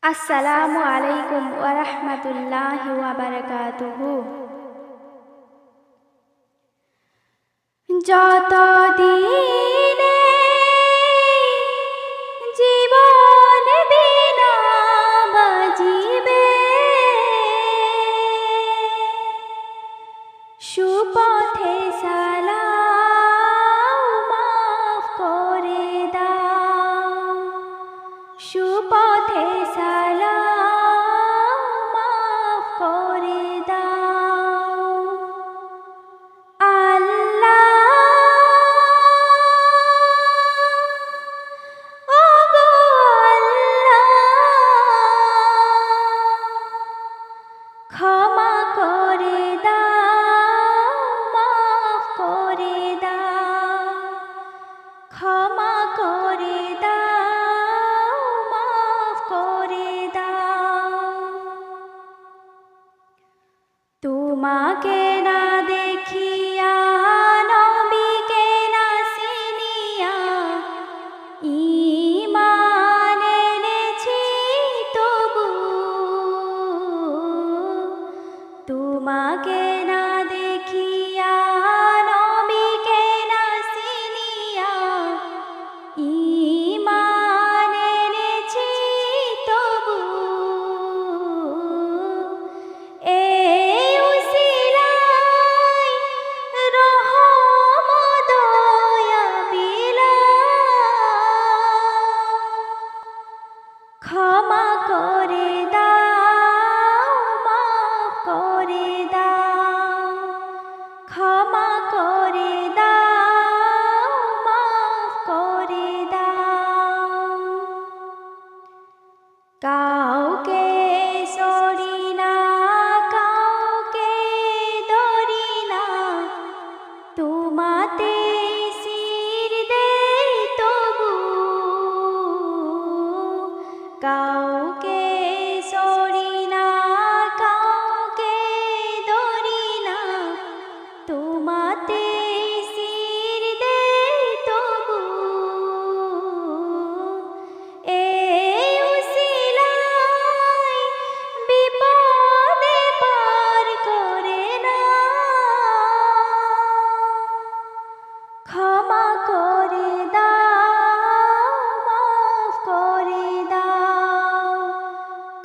আসসালামু আলাইকুম ওয়া রাহমাতুল্লাহি ওয়া বারাকাতুহু। যতদিনে জীবন বিনা বাজিবে, সুপথে সালাম মাফ করে দাও, সুপথে সালাম মাফ করে দাও। আল্লাহ ওগো আল্লাহ, ক্ষমা করে দাও, মাফ করে দাও, ক্ষমা করে দাও, মাফ করে দাও। তোমাকে না দেখিয়া, নবীকে না চিনিয়া, ঈমান এনেছি তবু। তোমাকে না দেখিয়া, নবীকে না চিনিয়া, ঈমান এনেছি তবু। এই উসিলায় রহম দয়া বিলাও, ক্ষমা করে দাও, মাফ করে দাও, ক্ষমা করে দাও, মাফ করে দাও। কাউকে সরি না, কাউকে ধরি না, তোমাতে শির দেই তবু। কাউকে সরি না, কাউকে ধরি না, তোমাতে শির দেই তবু। এই উসিলায় বিপদে পার করে না, ক্ষমা করে দাও, মাফ করে দাও,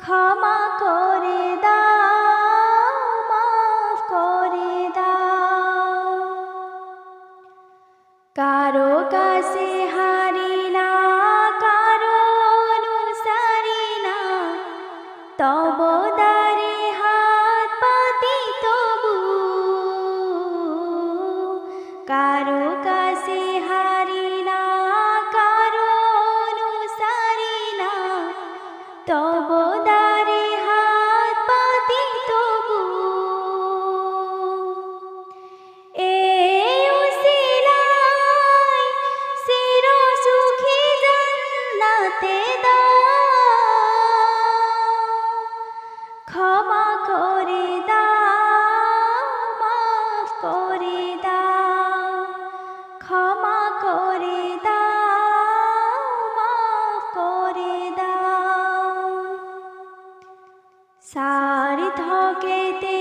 ক্ষমা করে দাও, মাফ করে দাও। কারো কাছে হারি না, কারো অনুসারী না, তব দ্বারে হাত পাতি তবু। কারো কাছে হারি না, কারো অনুসারী না, তব দ্বারে হাত পাতি তবু। এই উসিলায় চির সুখী জান্নাতে দাও, ক্ষমা করে দাও, মাফ করে দাও, ক্ষমা করে দাও, মাফ করে দাও। সার্থকেতে